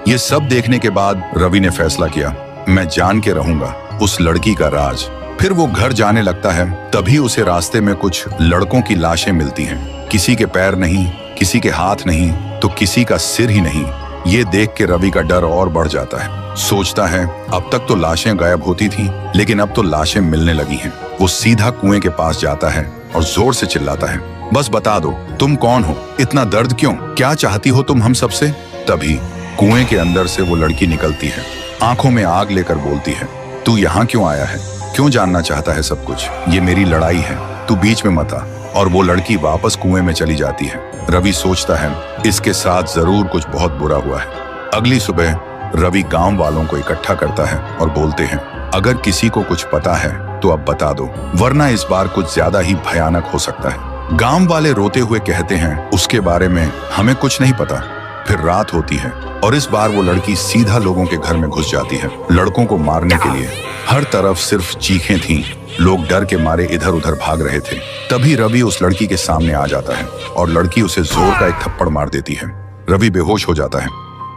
ये सब देखने के बाद रवि ने फैसला किया, मैं जान के रहूंगा उस लड़की का राज। फिर वो घर जाने लगता है। तभी उसे रास्ते में कुछ लड़कों की लाशें मिलती हैं। किसी के पैर नहीं, किसी के हाथ नहीं, तो किसी का सिर ही नहीं। ये देख के रवि का डर और बढ़ जाता है। सोचता है अब तक तो लाशें गायब होती थीं, लेकिन अब तो लाशें मिलने लगी हैं। वो सीधा कुएं के पास जाता है और जोर से चिल्लाता है, बस बता दो तुम कौन हो, इतना दर्द क्यों, क्या चाहती हो तुम हम सबसे। तभी कुएं के अंदर से वो लड़की निकलती है, आंखों में आग लेकर बोलती है, तू यहाँ क्यों आया है, क्यों जानना चाहता है सब कुछ, ये मेरी लड़ाई है, तू बीच में मत आ। और वो लड़की वापस कुएं में चली जाती है। रवि सोचता है इसके साथ जरूर कुछ बहुत बुरा हुआ है। अगली सुबह रवि गांव वालों को इकट्ठा करता है और बोलते हैं, अगर किसी को कुछ पता है तो अब बता दो, वरना इस बार कुछ ज्यादा ही भयानक हो सकता है। गांव वाले रोते हुए कहते हैं, उसके बारे में हमें कुछ नहीं पता। फिर रात होती है और इस बार वो लड़की सीधा लोगों के घर में घुस जाती है, लड़कों को मारने के लिए। हर तरफ सिर्फ चीखें थीं, लोग डर के मारे इधर उधर भाग रहे थे। तभी रवि उस लड़की के सामने आ जाता है और लड़की उसे जोर का एक थप्पड़ मार देती है। रवि बेहोश हो जाता है।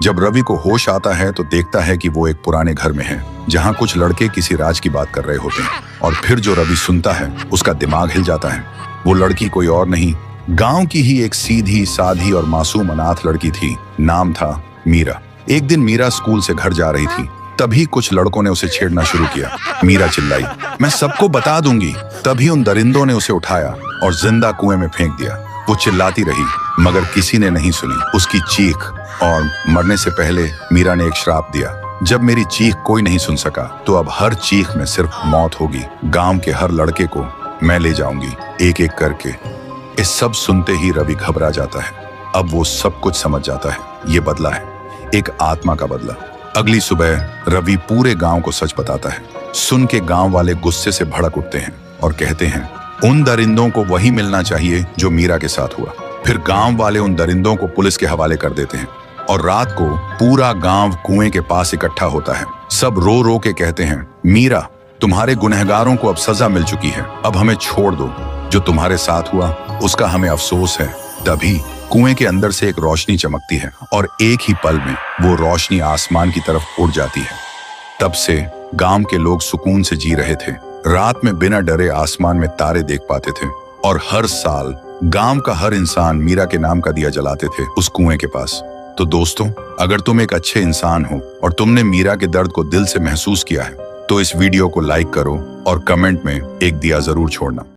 जब रवि को होश आता है तो देखता है कि वो एक पुराने घर में है, जहाँ कुछ लड़के किसी राज की बात कर रहे होते हैं। और फिर जो रवि सुनता है उसका दिमाग हिल जाता है। वो लड़की कोई और नहीं, गांव की ही एक सीधी साधी और मासूम अनाथ लड़की थी। नाम था मीरा। एक दिन मीरा स्कूल से घर जा रही थी, तभी कुछ लड़कों ने उसे छेड़ना शुरू किया। मीरा चिल्लाई, मैं सबको बता दूंगी। तभी उन दरिंदों ने उसे उठाया और जिंदा कुएं में फेंक दिया। वो चिल्लाती रही मगर किसी ने नहीं सुनी उसकी चीख। और मरने से पहले मीरा ने एक श्राप दिया, जब मेरी चीख कोई नहीं सुन सका तो अब हर चीख में सिर्फ मौत होगी। गांव के हर लड़के को मैं ले जाऊंगी एक एक करके। इस सब सुनते ही रवि घबरा जाता है। अब वो सब कुछ समझ जाता है, ये बदला है, एक आत्मा का बदला। अगली सुबह रवि पूरे गांव को सच बताता है। सुन के गांव वाले गुस्से से भड़क उठते हैं और कहते हैं, उन दरिंदों को वही मिलना चाहिए जो मीरा के साथ हुआ। फिर गांव वाले उन दरिंदों को पुलिस के हवाले कर देते हैं और रात को पूरा गांव कुएं के पास इकट्ठा होता है। सब रो रो के कहते हैं, मीरा तुम्हारे गुनहगारों को अब सजा मिल चुकी है, अब हमें छोड़ दो। जो तुम्हारे साथ हुआ उसका हमें अफसोस है। तभी कुएं के अंदर से एक रोशनी चमकती है और एक ही पल में वो रोशनी आसमान की तरफ उड़ जाती है। तब से गांव के लोग सुकून से जी रहे थे। रात में बिना डरे आसमान में तारे देख पाते थे और हर साल गांव का हर इंसान मीरा के नाम का दिया जलाते थे उस कुएं के पास। तो दोस्तों, अगर तुम एक अच्छे इंसान हो और तुमने मीरा के दर्द को दिल से महसूस किया है तो इस वीडियो को लाइक करो और कमेंट में एक दिया जरूर छोड़ना।